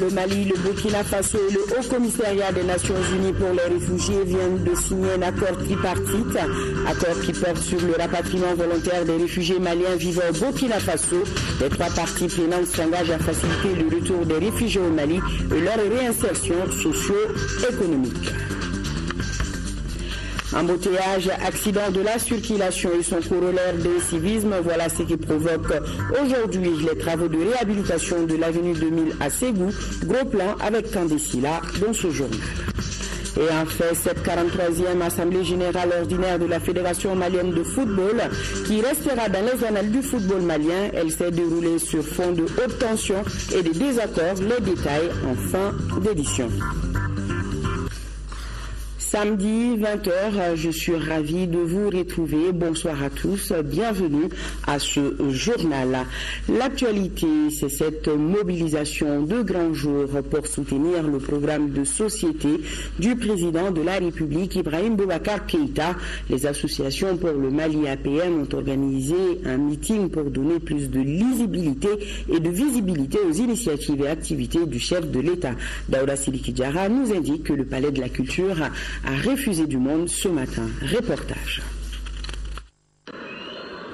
le Mali, le Burkina Faso et le Haut Commissariat des Nations Unies pour les réfugiés viennent de signer un accord tripartite, accord qui porte sur le rapatriement volontaire des réfugiés maliens vivant au Burkina Faso. Les trois parties prenantes s'engagent à faciliter le retour des réfugiés au Mali et leur réinsertion socio-économique. Embouteillage, accident de la circulation et son corollaire de civisme, voilà ce qui provoque aujourd'hui les travaux de réhabilitation de l'avenue 2000 à Ségou. Gros plan avec Kandesila dans ce journal. Et enfin, cette 43e Assemblée générale ordinaire de la Fédération malienne de football, qui restera dans les annales du football malien, elle s'est déroulée sur fond de haute tension et de désaccords. Les détails en fin d'édition. Samedi 20h, je suis ravie de vous retrouver. Bonsoir à tous, bienvenue à ce journal. L'actualité, c'est cette mobilisation de grands jours pour soutenir le programme de société du président de la République, Ibrahim Boubacar Keïta. Les associations pour le Mali APM ont organisé un meeting pour donner plus de lisibilité et de visibilité aux initiatives et activités du chef de l'État. Daouda Sidiki Diarra nous indique que le Palais de la Culture a refusé du monde ce matin. Reportage.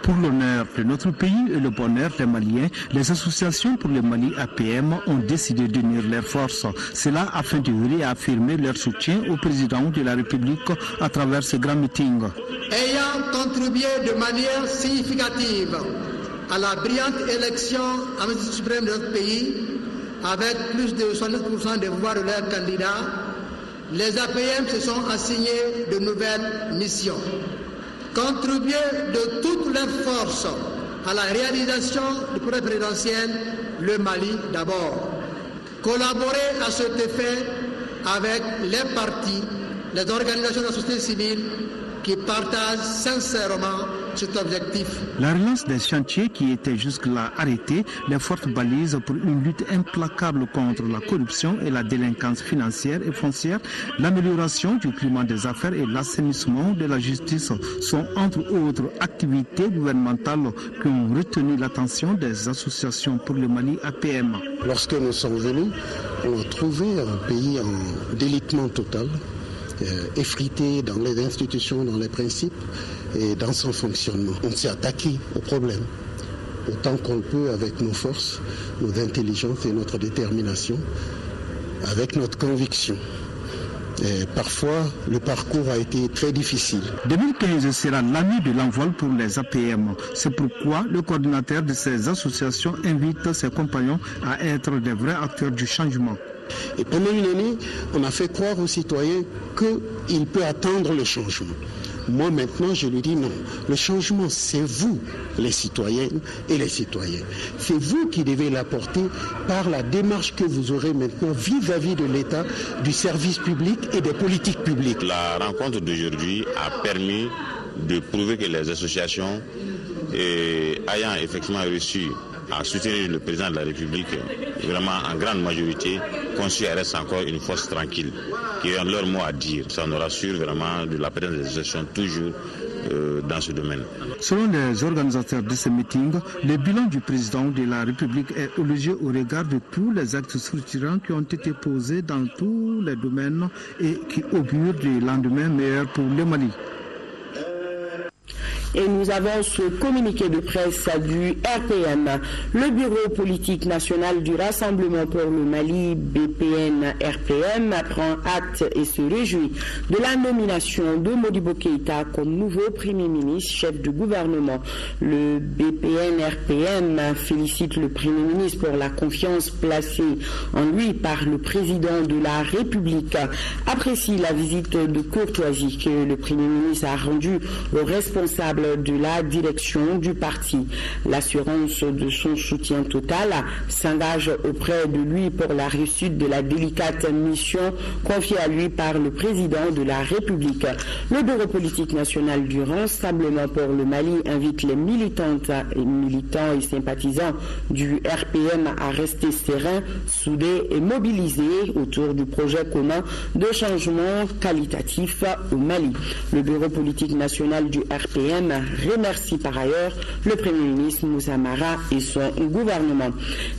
Pour l'honneur de notre pays et le bonheur des Maliens, les associations pour le Mali APM ont décidé d'unir leurs forces. Cela afin de réaffirmer leur soutien au président de la République à travers ce grand meeting. Ayant contribué de manière significative à la brillante élection à l'Assemblée suprême de notre pays, avec plus de 70% des voix de leurs candidats, les APM se sont assignés de nouvelles missions. Contribuer de toutes leurs forces à la réalisation du projet présidentiel, le Mali d'abord. Collaborer à cet effet avec les partis, les organisations de la société civile qui partagent sincèrement cet objectif. La relance des chantiers qui étaient jusque-là arrêtés, les fortes balises pour une lutte implacable contre la corruption et la délinquance financière et foncière, l'amélioration du climat des affaires et l'assainissement de la justice sont entre autres activités gouvernementales qui ont retenu l'attention des associations pour le Mali APM. Lorsque nous sommes venus, on a trouvé un pays en délitement total, effrité dans les institutions, dans les principes et dans son fonctionnement. On s'est attaqué au problème autant qu'on le peut avec nos forces, nos intelligences et notre détermination, avec notre conviction. Et parfois, le parcours a été très difficile. 2015 sera l'année de l'envol pour les APM. C'est pourquoi le coordinateur de ces associations invite ses compagnons à être des vrais acteurs du changement. Et pendant une année, on a fait croire aux citoyens qu'il peut attendre le changement. Moi maintenant, je lui dis non. Le changement, c'est vous, les citoyennes et les citoyens. C'est vous qui devez l'apporter par la démarche que vous aurez maintenant vis-à-vis de l'État, du service public et des politiques publiques. La rencontre d'aujourd'hui a permis de prouver que les associations, ayant effectivement réussi à soutenir le président de la République, vraiment en grande majorité, reste encore une force tranquille, qui ont leur mot à dire. Ça nous rassure vraiment de la présence des associations toujours dans ce domaine. Selon les organisateurs de ce meeting, le bilan du président de la République est élogieux au regard de tous les actes structurants qui ont été posés dans tous les domaines et qui augurent des lendemains meilleurs pour le Mali. Et nous avons ce communiqué de presse du RPM. Le Bureau politique national du Rassemblement pour le Mali, BPN-RPM, prend acte et se réjouit de la nomination de Modibo Keïta comme nouveau Premier ministre, chef de gouvernement. Le BPN-RPM félicite le Premier ministre pour la confiance placée en lui par le Président de la République. Apprécie la visite de courtoisie que le Premier ministre a rendue aux responsables de la direction du parti. L'assurance de son soutien total s'engage auprès de lui pour la réussite de la délicate mission confiée à lui par le président de la République. Le Bureau politique national du Rassemblement pour le Mali invite les militantes et militants et sympathisants du RPM à rester sereins, soudés et mobilisés autour du projet commun de changement qualitatif au Mali. Le Bureau politique national du RPM remercie par ailleurs le Premier ministre Moussa Mara et son gouvernement.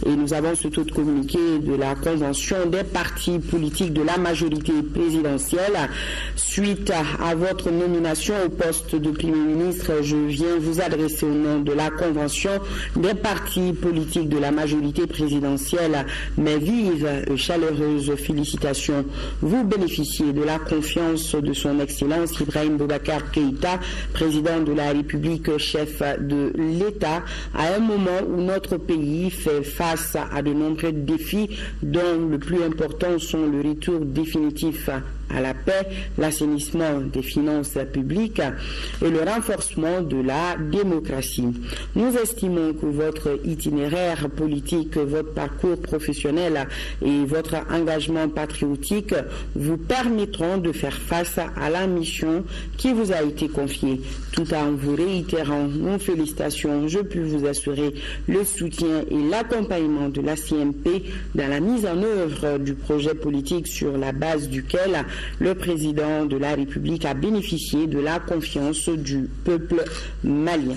Et nous avons ce tout communiqué de la convention des partis politiques de la majorité présidentielle. Suite à votre nomination au poste de Premier ministre, je viens vous adresser au nom de la convention des partis politiques de la majorité présidentielle mes vives et chaleureuses félicitations. Vous bénéficiez de la confiance de son Excellence Ibrahim Boubacar Keïta, président de la République, chef de l'État, à un moment où notre pays fait face à de nombreux défis dont le plus important sont le retour définitif à la paix, l'assainissement des finances publiques et le renforcement de la démocratie. Nous estimons que votre itinéraire politique, votre parcours professionnel et votre engagement patriotique vous permettront de faire face à la mission qui vous a été confiée. Tout en vous réitérant nos félicitations, je puis vous assurer le soutien et l'accompagnement de la CMP dans la mise en œuvre du projet politique sur la base duquel le président de la République a bénéficié de la confiance du peuple malien.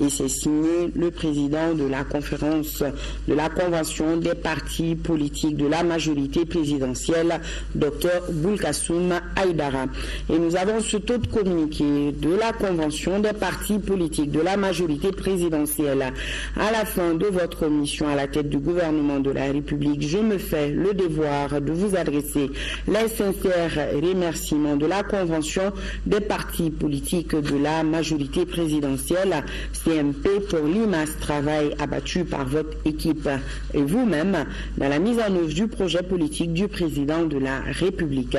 Et c'est signé le président de la conférence de la convention des partis politiques de la majorité présidentielle, Dr Boulkassoum Haïdara. Et nous avons ce taux de communiqué de la convention des partis politiques de la majorité présidentielle. À la fin de votre mission à la tête du gouvernement de la République, je me fais le devoir de vous adresser les sincères remerciements de la convention des partis politiques de la majorité présidentielle, CMP, pour l'immense travail abattu par votre équipe et vous-même dans la mise en œuvre du projet politique du président de la République.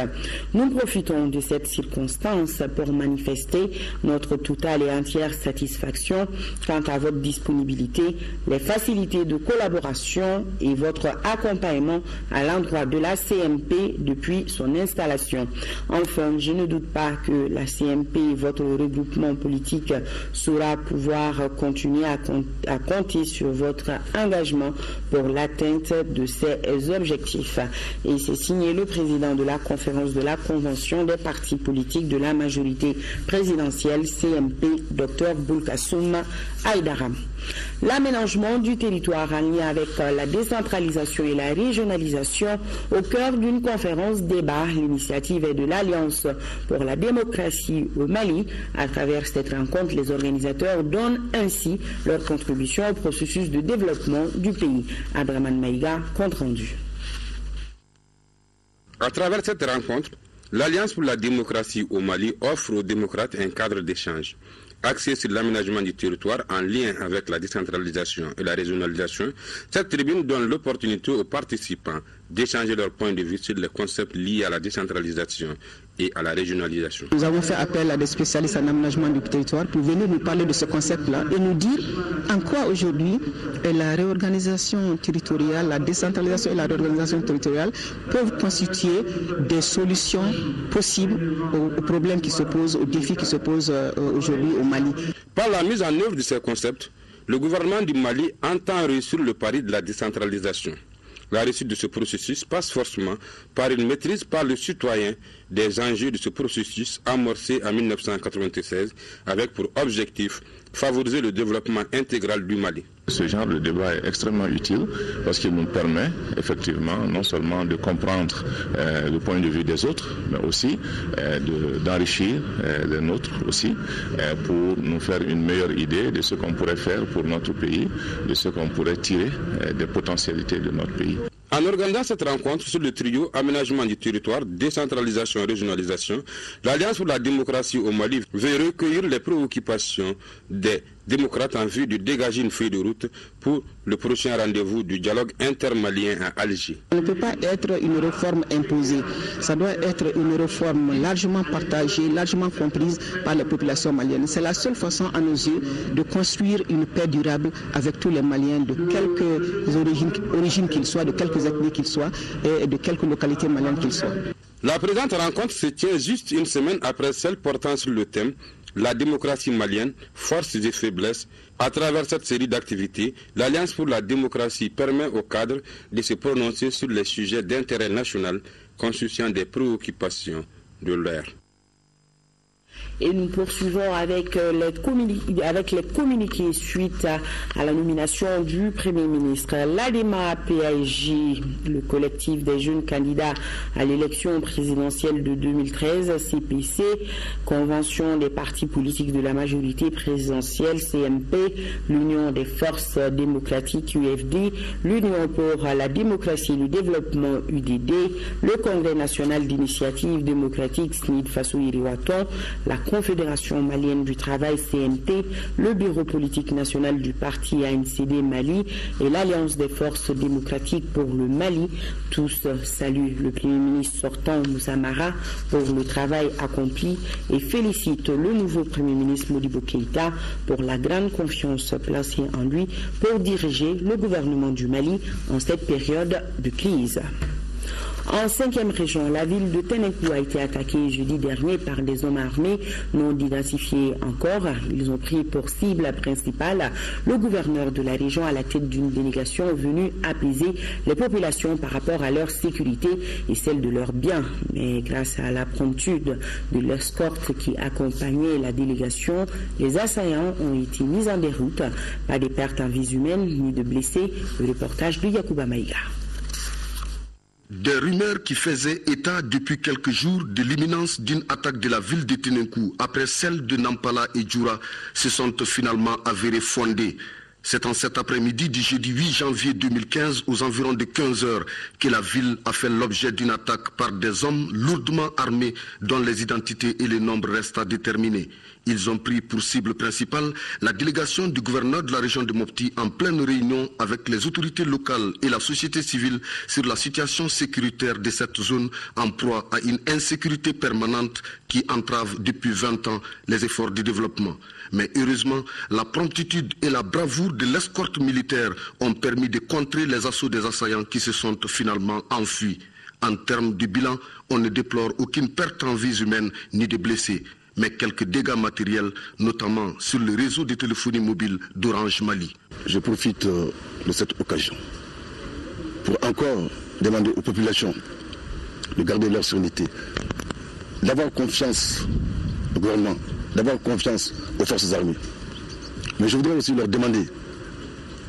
Nous profitons de cette circonstance pour manifester notre totale et entière satisfaction quant à votre disponibilité, les facilités de collaboration et votre accompagnement à l'endroit de la CMP depuis son installation. Enfin, je ne doute pas que la CMP, votre regroupement politique, saura pouvoir continuer à compter sur votre engagement pour l'atteinte de ces objectifs. Et c'est signé le président de la conférence de la convention des partis politiques de la majorité présidentielle CMP, Dr Boulkassoum Haïdara. L'aménagement du territoire en lien avec la décentralisation et la régionalisation au cœur d'une conférence débat. L'initiative est de l'Alliance pour la démocratie au Mali. À travers cette rencontre, les organisateurs donnent ainsi leur contribution au processus de développement du pays. Abraman Maïga, compte rendu. À travers cette rencontre, l'Alliance pour la démocratie au Mali offre aux démocrates un cadre d'échange axé sur l'aménagement du territoire en lien avec la décentralisation et la régionalisation. Cette tribune donne l'opportunité aux participants d'échanger leurs points de vue sur les concepts liés à la décentralisation et à la régionalisation. Nous avons fait appel à des spécialistes en aménagement du territoire pour venir nous parler de ce concept-là et nous dire en quoi aujourd'hui la réorganisation territoriale, la décentralisation et la réorganisation territoriale peuvent constituer des solutions possibles aux problèmes qui se posent, aux défis qui se posent aujourd'hui au Mali. Par la mise en œuvre de ces concepts, le gouvernement du Mali entend réussir le pari de la décentralisation. La réussite de ce processus passe forcément par une maîtrise par le citoyen des enjeux de ce processus amorcé en 1996 avec pour objectif favoriser le développement intégral du Mali. Ce genre de débat est extrêmement utile parce qu'il nous permet effectivement non seulement de comprendre le point de vue des autres, mais aussi d'enrichir les nôtres aussi pour nous faire une meilleure idée de ce qu'on pourrait faire pour notre pays, de ce qu'on pourrait tirer des potentialités de notre pays. En organisant cette rencontre sur le trio aménagement du territoire, décentralisation et régionalisation, l'Alliance pour la démocratie au Mali veut recueillir les préoccupations des démocrates en vue de dégager une feuille de route pour le prochain rendez-vous du dialogue intermalien à Alger. Ça ne peut pas être une réforme imposée, ça doit être une réforme largement partagée, largement comprise par les populations maliennes. C'est la seule façon à nos yeux de construire une paix durable avec tous les Maliens, de quelques origines qu'ils soient, de quelques ethnies qu'ils soient et de quelques localités maliennes qu'ils soient. La présente rencontre se tient juste une semaine après celle portant sur le thème la démocratie malienne, forces et faiblesses. À travers cette série d'activités, l'Alliance pour la démocratie permet aux cadres de se prononcer sur les sujets d'intérêt national conscients des préoccupations de l'heure. Et nous poursuivons avec les communiqués suite à la nomination du Premier ministre. L'ADEMA PAJ, le collectif des jeunes candidats à l'élection présidentielle de 2013, CPC, Convention des partis politiques de la majorité présidentielle, CMP, l'Union des forces démocratiques, UFD, l'Union pour la démocratie et le développement, UDD, le Congrès national d'initiative démocratique, SNID Faso Iriwaton, la Confédération malienne du travail CNT, le bureau politique national du parti ANCD Mali et l'Alliance des forces démocratiques pour le Mali. Tous saluent le Premier ministre sortant Moussa Mara pour le travail accompli et félicitent le nouveau Premier ministre Modibo Keïta pour la grande confiance placée en lui pour diriger le gouvernement du Mali en cette période de crise. En 5e région, la ville de Ténékou a été attaquée jeudi dernier par des hommes armés non identifiés encore. Ils ont pris pour cible principale le gouverneur de la région à la tête d'une délégation venue apaiser les populations par rapport à leur sécurité et celle de leurs biens. Mais grâce à la promptitude de l'escorte qui accompagnait la délégation, les assaillants ont été mis en déroute. Pas de pertes en vies humaines ni de blessés. Le reportage de Yacouba Maïga. Des rumeurs qui faisaient état depuis quelques jours de l'imminence d'une attaque de la ville de Ténékou après celle de Nampala et Djoura se sont finalement avérées fondées. C'est en cet après-midi du jeudi 8 janvier 2015 aux environs de 15 heures que la ville a fait l'objet d'une attaque par des hommes lourdement armés dont les identités et les nombres restent à déterminer. Ils ont pris pour cible principale la délégation du gouverneur de la région de Mopti en pleine réunion avec les autorités locales et la société civile sur la situation sécuritaire de cette zone en proie à une insécurité permanente qui entrave depuis 20 ans les efforts de développement. Mais heureusement, la promptitude et la bravoure de l'escorte militaire ont permis de contrer les assauts des assaillants qui se sont finalement enfuis. En termes de bilan, on ne déplore aucune perte en vies humaines ni de blessés, mais quelques dégâts matériels, notamment sur le réseau de téléphonie mobile d'Orange Mali. Je profite de cette occasion pour encore demander aux populations de garder leur sérénité, d'avoir confiance au gouvernement, d'avoir confiance aux forces armées. Mais je voudrais aussi leur demander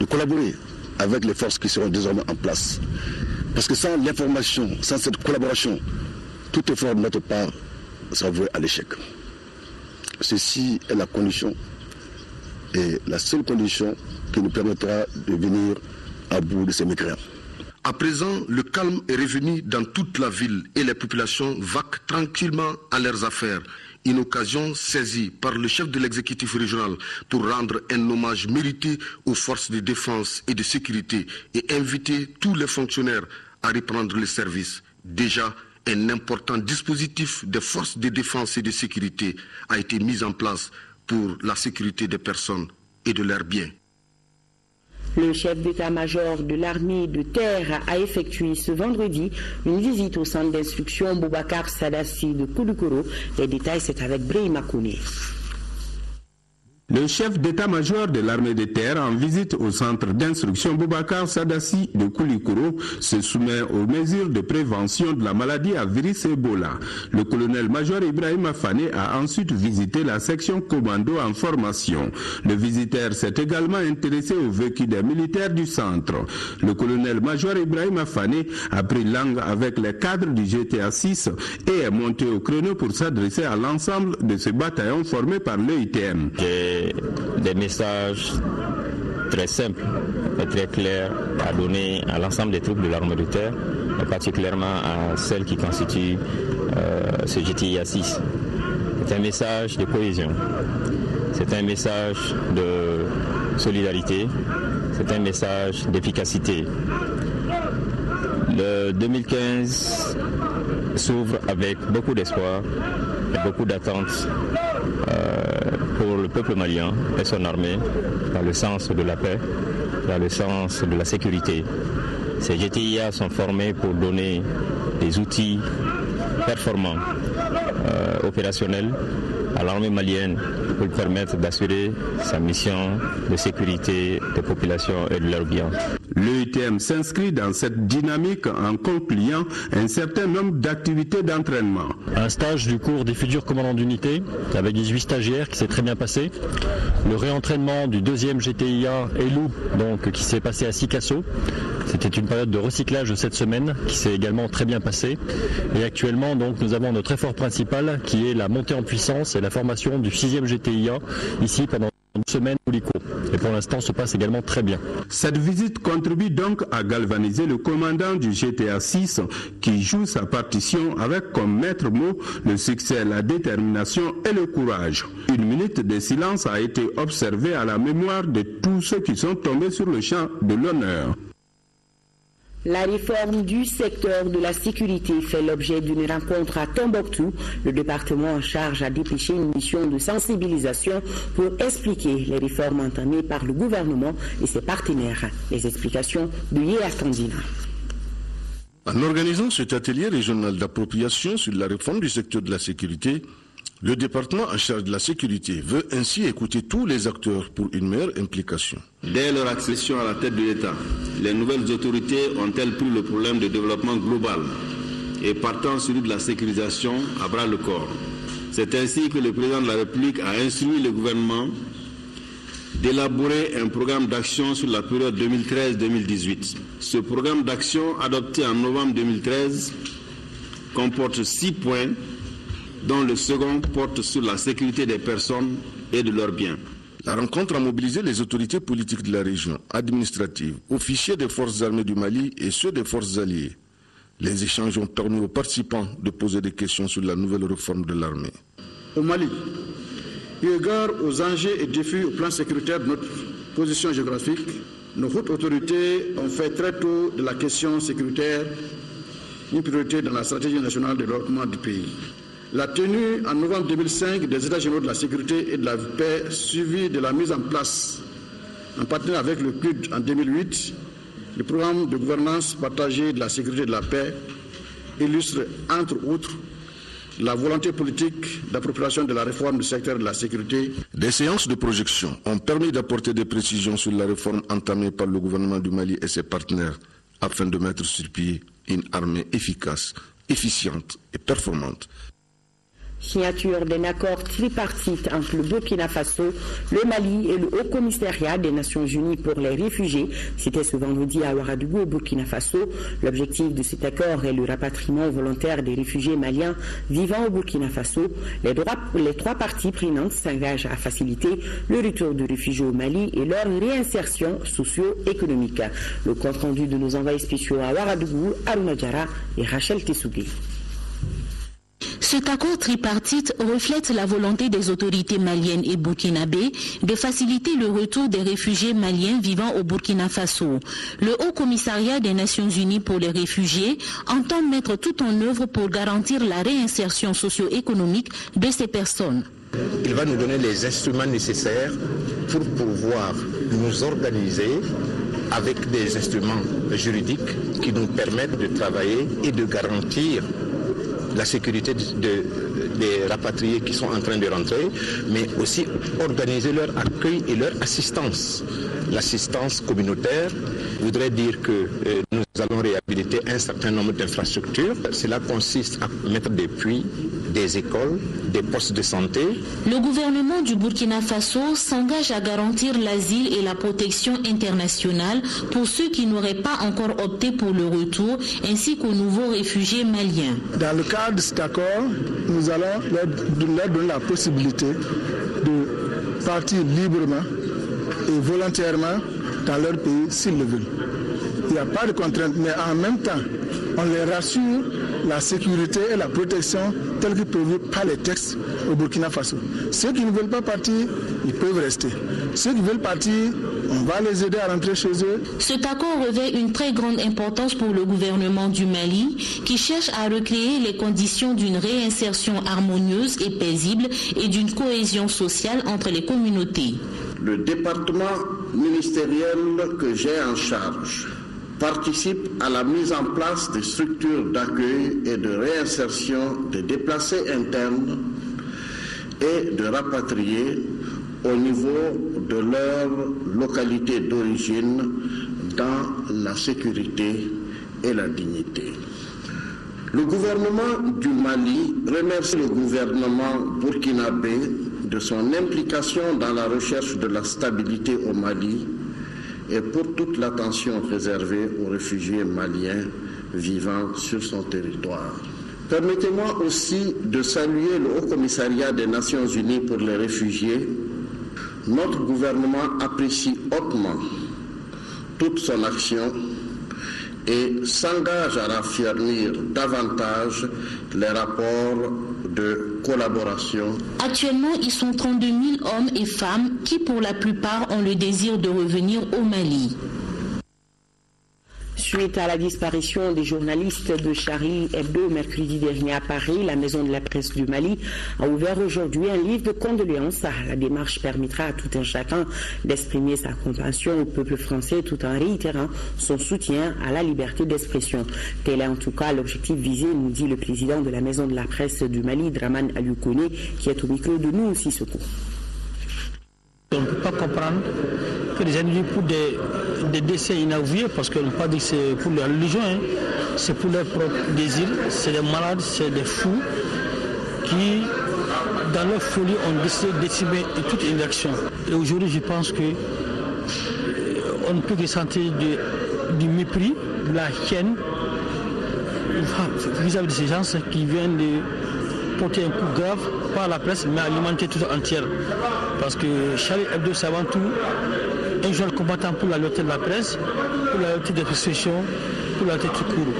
de collaborer avec les forces qui seront désormais en place. Parce que sans l'information, sans cette collaboration, tout effort de notre part sera voué à l'échec. Ceci est la condition et la seule condition qui nous permettra de venir à bout de ces mécréants. À présent, le calme est revenu dans toute la ville et les populations vaquent tranquillement à leurs affaires. Une occasion saisie par le chef de l'exécutif régional pour rendre un hommage mérité aux forces de défense et de sécurité et inviter tous les fonctionnaires à reprendre le service. Déjà, un important dispositif des forces de défense et de sécurité a été mis en place pour la sécurité des personnes et de leurs biens. Le chef d'état-major de l'armée de terre a effectué ce vendredi une visite au centre d'instruction Boubacar Sadassi de Koulikoro. Les détails, c'est avec Brahima Kouné. Le chef d'état-major de l'armée de terre en visite au centre d'instruction Boubacar Sadassi de Koulikoro se soumet aux mesures de prévention de la maladie à virus Ebola. Le colonel-major Ibrahim Afane a ensuite visité la section commando en formation. Le visiteur s'est également intéressé au vécu des militaires du centre. Le colonel-major Ibrahim Afane a pris langue avec les cadres du GTA 6 et est monté au créneau pour s'adresser à l'ensemble de ce bataillon formé par l'EITM. Des messages très simples et très clairs à donner à l'ensemble des troupes de l'armée de terre, et particulièrement à celles qui constituent ce GTIA 6. C'est un message de cohésion, c'est un message de solidarité, c'est un message d'efficacité. Le 2015 s'ouvre avec beaucoup d'espoir et beaucoup d'attentes pour le peuple malien et son armée dans le sens de la paix, dans le sens de la sécurité. Ces GTIA sont formés pour donner des outils performants, opérationnels à l'armée malienne pour lui permettre d'assurer sa mission de sécurité des populations et de leurs biens. L'EUTM s'inscrit dans cette dynamique en concluant un certain nombre d'activités d'entraînement. Un stage du cours des futurs commandants d'unité avec 18 stagiaires qui s'est très bien passé. Le réentraînement du 2e GTIA ELU donc, qui s'est passé à Sikasso. C'était une période de recyclage de cette semaine qui s'est également très bien passée. Et actuellement, donc, nous avons notre effort principal qui est la montée en puissance et la formation du 6e GTIA ici pendant une semaine au Lico. Et pour l'instant, se passe également très bien. Cette visite contribue donc à galvaniser le commandant du GTA 6 qui joue sa partition avec comme maître mot le succès, la détermination et le courage. Une minute de silence a été observée à la mémoire de tous ceux qui sont tombés sur le champ de l'honneur. La réforme du secteur de la sécurité fait l'objet d'une rencontre à Tombouctou. Le département en charge a dépêché une mission de sensibilisation pour expliquer les réformes entamées par le gouvernement et ses partenaires. Les explications de Yéa Kandina. En organisant cet atelier régional d'appropriation sur la réforme du secteur de la sécurité, le département en charge de la sécurité veut ainsi écouter tous les acteurs pour une meilleure implication. Dès leur accession à la tête de l'État, les nouvelles autorités ont-elles pris le problème de développement global et partant celui de la sécurisation à bras le corps. C'est ainsi que le président de la République a instruit le gouvernement d'élaborer un programme d'action sur la période 2013-2018. Ce programme d'action, adopté en novembre 2013, comporte 6 points, dont le second porte sur la sécurité des personnes et de leurs biens. La rencontre a mobilisé les autorités politiques de la région, administratives, officiers des forces armées du Mali et ceux des forces alliées. Les échanges ont permis aux participants de poser des questions sur la nouvelle réforme de l'armée. Au Mali, eu égard aux enjeux et défis au plan sécuritaire de notre position géographique, nos hautes autorités ont fait très tôt de la question sécuritaire une priorité dans la stratégie nationale de développement du pays. La tenue en novembre 2005 des États généraux de la sécurité et de la paix, suivie de la mise en place, en partenariat avec le PNUD en 2008, le programme de gouvernance partagée de la sécurité et de la paix, illustre entre autres la volonté politique d'appropriation de la réforme du secteur de la sécurité. Des séances de projection ont permis d'apporter des précisions sur la réforme entamée par le gouvernement du Mali et ses partenaires afin de mettre sur pied une armée efficace, efficiente et performante. Signature d'un accord tripartite entre le Burkina Faso, le Mali et le Haut-Commissariat des Nations Unies pour les réfugiés. C'était ce vendredi à Ouagadougou, au Burkina Faso. L'objectif de cet accord est le rapatriement volontaire des réfugiés maliens vivant au Burkina Faso. Les 3 parties prenantes s'engagent à faciliter le retour de réfugiés au Mali et leur réinsertion socio-économique. Le compte-rendu de nos envoyés spéciaux à Ouagadougou, Aruna Diara et Rachel Tessougué. Cet accord tripartite reflète la volonté des autorités maliennes et burkinabées de faciliter le retour des réfugiés maliens vivant au Burkina Faso. Le Haut-Commissariat des Nations Unies pour les réfugiés entend mettre tout en œuvre pour garantir la réinsertion socio-économique de ces personnes. Il va nous donner les instruments nécessaires pour pouvoir nous organiser avec des instruments juridiques qui nous permettent de travailler et de garantir la sécurité des rapatriés qui sont en train de rentrer, mais aussi organiser leur accueil et leur assistance. L'assistance communautaire voudrait dire que nous allons réhabiliter un certain nombre d'infrastructures. Cela consiste à mettre des puits, des écoles, des postes de santé. Le gouvernement du Burkina Faso s'engage à garantir l'asile et la protection internationale pour ceux qui n'auraient pas encore opté pour le retour, ainsi qu'aux nouveaux réfugiés maliens. Dans le cadre de cet accord, nous allons leur donner la possibilité de partir librement et volontairement dans leur pays s'ils le veulent. Il n'y a pas de contrainte, mais en même temps, on les rassure la sécurité et la protection telles que prévues par les textes au Burkina Faso. Ceux qui ne veulent pas partir, ils peuvent rester. Ceux qui veulent partir, on va les aider à rentrer chez eux. Cet accord revêt une très grande importance pour le gouvernement du Mali, qui cherche à recréer les conditions d'une réinsertion harmonieuse et paisible et d'une cohésion sociale entre les communautés. Le département ministériel que j'ai en charge participe à la mise en place des structures d'accueil et de réinsertion des déplacés internes et de rapatrier au niveau de leur localité d'origine dans la sécurité et la dignité. Le gouvernement du Mali remercie le gouvernement burkinabé de son implication dans la recherche de la stabilité au Mali et pour toute l'attention réservée aux réfugiés maliens vivant sur son territoire. Permettez-moi aussi de saluer le Haut Commissariat des Nations Unies pour les réfugiés. Notre gouvernement apprécie hautement toute son action et s'engage à raffermir davantage les rapports de collaboration. Actuellement, ils sont 32 000 hommes et femmes qui, pour la plupart, ont le désir de revenir au Mali. Suite à la disparition des journalistes de Charlie Hebdo mercredi dernier à Paris, la Maison de la Presse du Mali a ouvert aujourd'hui un livre de condoléances. La démarche permettra à tout un chacun d'exprimer sa compassion au peuple français tout en réitérant son soutien à la liberté d'expression. Tel est en tout cas l'objectif visé, nous dit le président de la Maison de la Presse du Mali, Dramane Aliou Koné, qui est au micro de nous aussi secours. On ne peut pas comprendre que les individus pour des décès inavoués, parce qu'on ne peut pas dire que c'est pour la religion, c'est pour leur propre désir, c'est des malades, c'est des fous qui, dans leur folie, ont décidé d'estimer toute une action. Et aujourd'hui, je pense qu'on ne peut que sentir du mépris, de la haine vis-à-vis de ces gens qui viennent de porter un coup grave, pas à la presse, mais à l'humanité toute entière. Parce que Charlie Hebdo, c'est avant tout un jeune combattant pour la liberté de la presse, pour la liberté d'expression, pour la liberté tout court.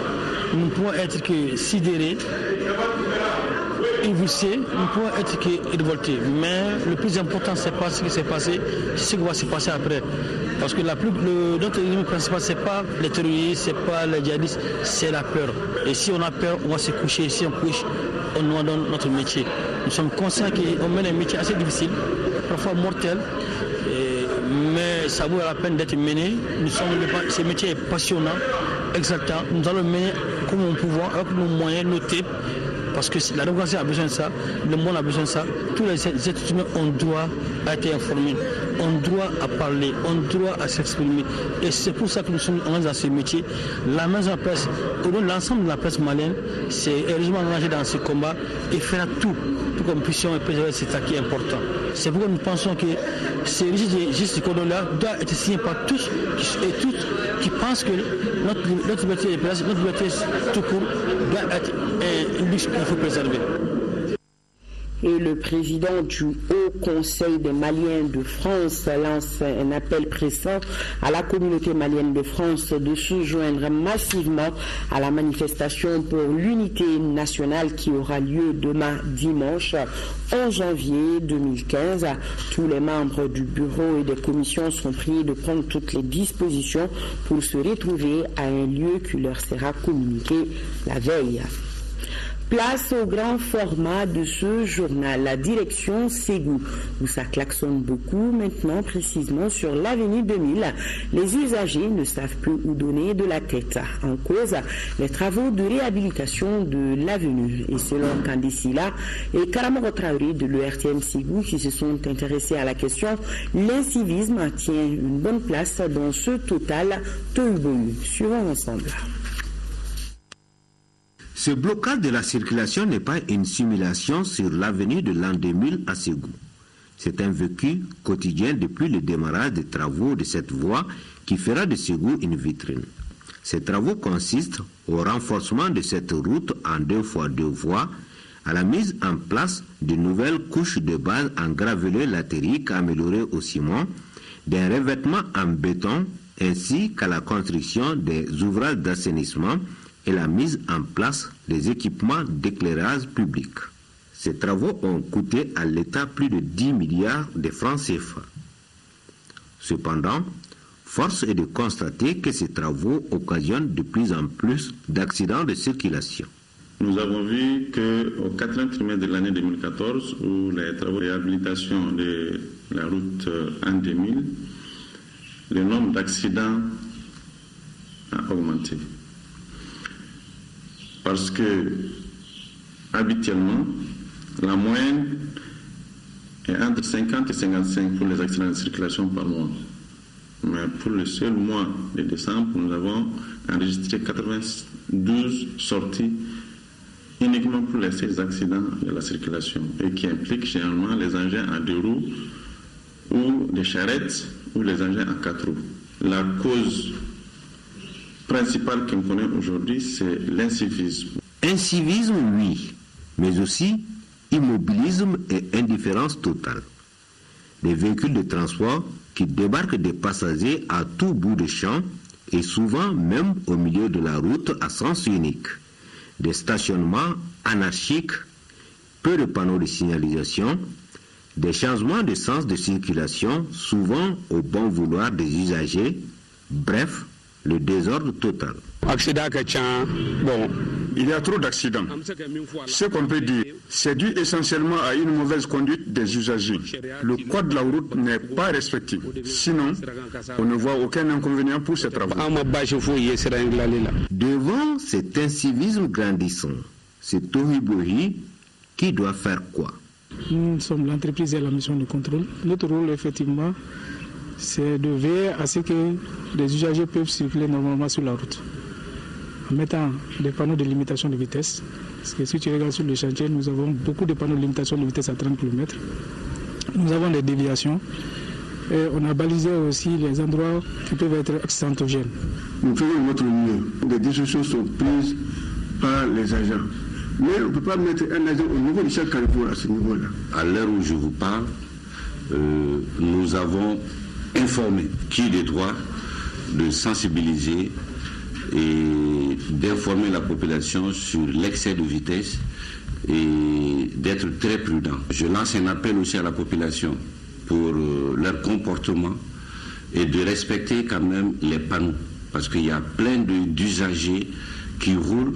Nous ne pouvons être que sidérés, évulsés, nous ne pouvons être que révoltés. Mais le plus important, ce n'est pas ce qui s'est passé, c'est ce qui va se passer après. Parce que notre ennemi principal, ce n'est pas les terroristes, ce n'est pas les djihadistes, c'est la peur. Et si on a peur, on va se coucher. Si on couche, on nous donne notre métier. Nous sommes conscients qu'on mène un métier assez difficile, parfois mortel, mais ça vaut la peine d'être mené. Ce métier est passionnant, exaltant. Nous allons mener comme nous pouvons, avec nos moyens, nos types, parce que la démocratie a besoin de ça, le monde a besoin de ça. Tous les êtres humains ont droit à être informés, ont droit à parler, ont droit à s'exprimer. Et c'est pour ça que nous sommes engagés dans ce métier. La maison de la presse, l'ensemble de la presse malienne, s'est heureusement engagé dans ce combat et fera tout pour que nous puissions préserver cet acquis important. C'est pourquoi nous pensons que ce registre de cordon-là doit être signé par tous et toutes qui pensent que notre liberté de presse, notre liberté tout court, doit être un luxe qu'il faut préserver. Et le président du Haut Conseil des Maliens de France lance un appel pressant à la communauté malienne de France de se joindre massivement à la manifestation pour l'unité nationale qui aura lieu demain dimanche 11 janvier 2015. Tous les membres du bureau et des commissions sont priés de prendre toutes les dispositions pour se retrouver à un lieu qui leur sera communiqué la veille. Place au grand format de ce journal, la direction Ségou, où ça klaxonne beaucoup maintenant, précisément sur l'avenue 2000. Les usagers ne savent plus où donner de la tête. En cause, les travaux de réhabilitation de l'avenue. Et selon Kandisila et Karamoro Traoré de l'ERTM Ségou qui se sont intéressés à la question, l'incivisme tient une bonne place dans ce total tohu-bohu. Suivons ensemble. Ce blocage de la circulation n'est pas une simulation sur l'avenue de l'an 2000 à Ségou. C'est un vécu quotidien depuis le démarrage des travaux de cette voie qui fera de Ségou une vitrine. Ces travaux consistent au renforcement de cette route en 2x2 voies, à la mise en place de nouvelles couches de base en gravelure latérique améliorée au ciment, d'un revêtement en béton ainsi qu'à la construction des ouvrages d'assainissement et la mise en place des équipements d'éclairage public. Ces travaux ont coûté à l'État plus de 10 milliards de francs CFA. Cependant, force est de constater que ces travaux occasionnent de plus en plus d'accidents de circulation. Nous avons vu qu'au 4e trimestre de l'année 2014, où les travaux de réhabilitation de la route en 2000, le nombre d'accidents a augmenté. Parce que, habituellement, la moyenne est entre 50 et 55 pour les accidents de circulation par mois. Mais pour le seul mois de décembre, nous avons enregistré 92 sorties uniquement pour les seuls accidents de la circulation et qui impliquent généralement les engins à 2 roues ou des charrettes ou les engins à 4 roues. La cause principale qu'on connaît aujourd'hui, c'est l'incivisme. Incivisme, oui, mais aussi immobilisme et indifférence totale. Des véhicules de transport qui débarquent des passagers à tout bout de champ et souvent même au milieu de la route à sens unique. Des stationnements anarchiques, peu de panneaux de signalisation, des changements de sens de circulation souvent au bon vouloir des usagers, bref, le désordre total. Bon, il y a trop d'accidents. Ce qu'on peut dire, c'est dû essentiellement à une mauvaise conduite des usagers. Le code de la route n'est pas respecté. Sinon, on ne voit aucun inconvénient pour ces travaux. Devant cet incivisme grandissant, c'est Tohibohi qui doit faire quoi? Nous sommes l'entreprise et la mission de contrôle. Notre rôle, effectivement, c'est de veiller à ce que les usagers peuvent circuler normalement sur la route, en mettant des panneaux de limitation de vitesse. Parce que si tu regardes sur le chantier, nous avons beaucoup de panneaux de limitation de vitesse à 30 km. Nous avons des déviations. Et on a balisé aussi les endroits qui peuvent être accidentogènes. Nous faisons notre mieux. Des décisions sont prises par les agents. Mais on ne peut pas mettre un agent au niveau de chaque carrefour à ce niveau-là. À l'heure où je vous parle, nous avons informé qui de droit de sensibiliser et d'informer la population sur l'excès de vitesse et d'être très prudent. Je lance un appel aussi à la population pour leur comportement et de respecter quand même les panneaux, parce qu'il y a plein d'usagers qui roulent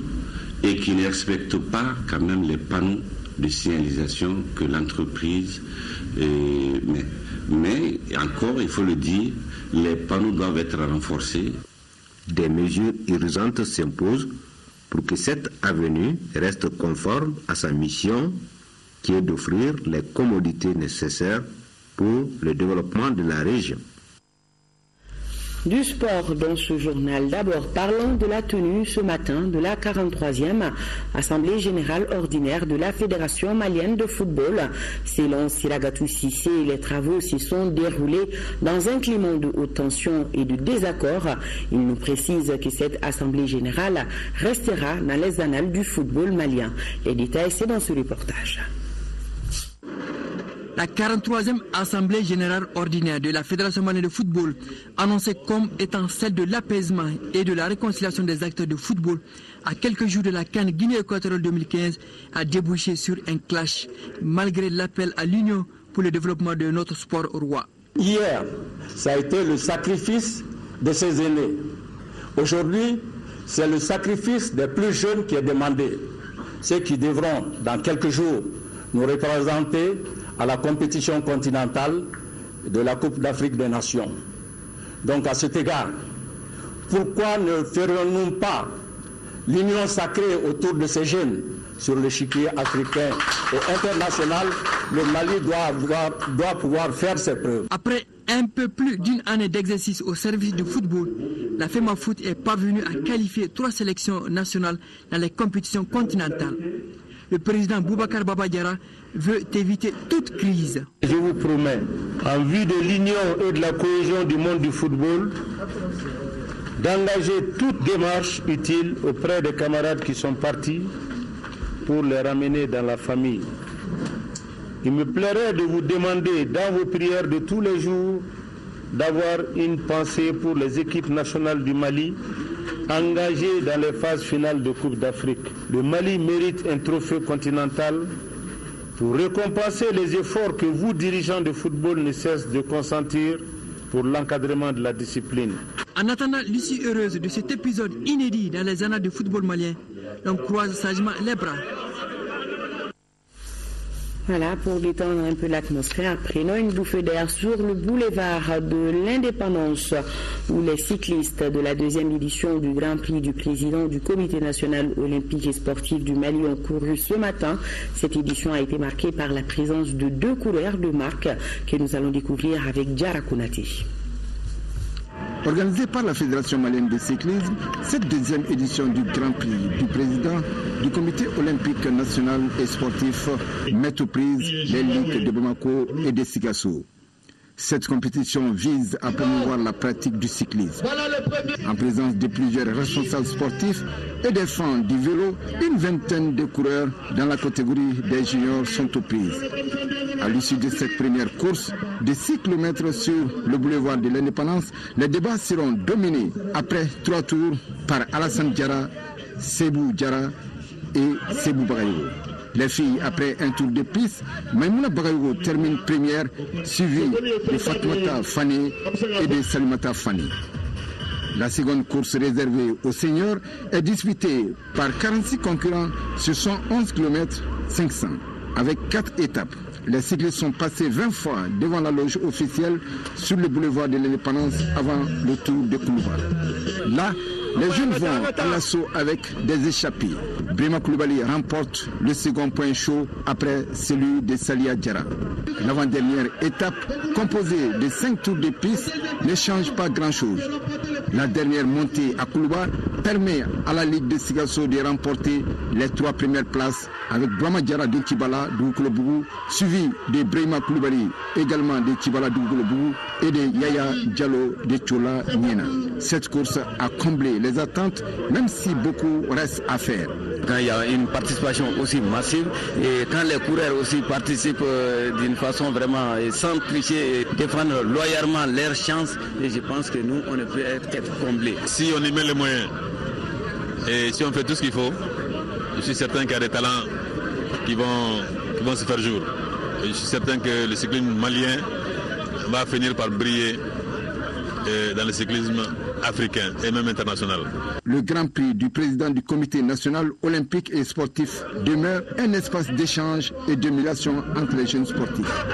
et qui ne respectent pas quand même les panneaux de signalisation que l'entreprise met. Mais encore, il faut le dire, les panneaux doivent être renforcés. Des mesures urgentes s'imposent pour que cette avenue reste conforme à sa mission qui est d'offrir les commodités nécessaires pour le développement de la région. Du sport dans ce journal. D'abord, parlons de la tenue ce matin de la 43e Assemblée Générale Ordinaire de la Fédération Malienne de Football. Selon Siragatou Sissé, les travaux s'y sont déroulés dans un climat de haute tension et de désaccord. Il nous précise que cette Assemblée Générale restera dans les annales du football malien. Les détails, c'est dans ce reportage. La 43e Assemblée Générale Ordinaire de la Fédération Malienne de Football, annoncée comme étant celle de l'apaisement et de la réconciliation des acteurs de football, à quelques jours de la CAN Guinée équatoriale 2015, a débouché sur un clash, malgré l'appel à l'union pour le développement de notre sport roi. Hier, ça a été le sacrifice de ces aînés. Aujourd'hui, c'est le sacrifice des plus jeunes qui est demandé. Ceux qui devront, dans quelques jours, nous représenter à la compétition continentale de la Coupe d'Afrique des Nations. Donc à cet égard, pourquoi ne ferions-nous pas l'union sacrée autour de ces jeunes sur l'échiquier africain et international? Le Mali doit pouvoir faire ses preuves. Après un peu plus d'une année d'exercice au service du football, la FEMAFOOT est parvenue à qualifier 3 sélections nationales dans les compétitions continentales. Le président Boubacar Baba Diarra veut éviter toute crise. Je vous promets, en vue de l'union et de la cohésion du monde du football, d'engager toute démarche utile auprès des camarades qui sont partis pour les ramener dans la famille. Il me plairait de vous demander dans vos prières de tous les jours d'avoir une pensée pour les équipes nationales du Mali engagées dans les phases finales de Coupe d'Afrique. Le Mali mérite un trophée continental pour récompenser les efforts que vous, dirigeants de football, ne cessent de consentir pour l'encadrement de la discipline. En attendant l'issue heureuse de cet épisode inédit dans les annales du football malien, on croise sagement les bras. Voilà, pour détendre un peu l'atmosphère, prenons une bouffée d'air sur le boulevard de l'Indépendance où les cyclistes de la deuxième édition du Grand Prix du président du Comité national olympique et sportif du Mali ont couru ce matin. Cette édition a été marquée par la présence de 2 coureurs de marque que nous allons découvrir avec Diara Konaté. Organisée par la Fédération malienne de cyclisme, cette deuxième édition du Grand Prix du président du Comité olympique national et sportif met aux prises les ligues de Bamako et de Sikasso. Cette compétition vise à promouvoir la pratique du cyclisme. En présence de plusieurs responsables sportifs et des fans du vélo, une vingtaine de coureurs dans la catégorie des juniors sont aux prises. À l'issue de cette première course de 6 km sur le boulevard de l'Indépendance, les débats seront dominés après 3 tours par Alassane Diarra, Sebou Diarra et Sebou Bagayogo. Les filles, après un tour de piste, Maïmouna Bagayogo termine première, suivie de Fatoumata Fani et de Salimata Fani. La seconde course réservée aux seniors est disputée par 46 concurrents sur 111 km 500, avec 4 étapes. Les cyclistes sont passés 20 fois devant la loge officielle sur le boulevard de l'Indépendance avant le tour de Koulouba. Là, les jeunes vont à l'assaut avec des échappées. Brema Koulibaly remporte le second point chaud après celui de Salia Diarra. L'avant-dernière étape, composée de 5 tours de piste, ne change pas grand-chose. La dernière montée à Koulouba permet à la Ligue de Sikasso de remporter les 3 premières places avec Brahma Diarra de Kibala de Kouloubougou, suivi de Brema Koulibaly également de Kibala de Kouloubougou et de Yaya Diallo de Tchola Niena. Cette course a comblé les attentes, même si beaucoup reste à faire. Quand il y a une participation aussi massive et quand les coureurs aussi participent d'une façon vraiment sans tricher et défendre loyalement leurs chances, et je pense que nous, on ne peut être comblés. Si on y met les moyens et si on fait tout ce qu'il faut, je suis certain qu'il y a des talents qui vont se faire jour. Et je suis certain que le cyclisme malien va finir par briller dans le cyclisme africain et même international. Le Grand Prix du président du Comité national olympique et sportif demeure un espace d'échange et d'émulation entre les jeunes sportifs.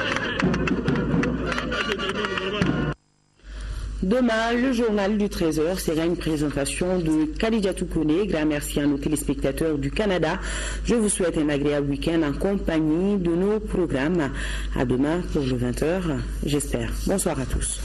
Demain, le journal du Trésor sera une présentation de Khadijatou Kone. Grand merci à nos téléspectateurs du Canada. Je vous souhaite un agréable week-end en compagnie de nos programmes. À demain pour le 20h, j'espère. Bonsoir à tous.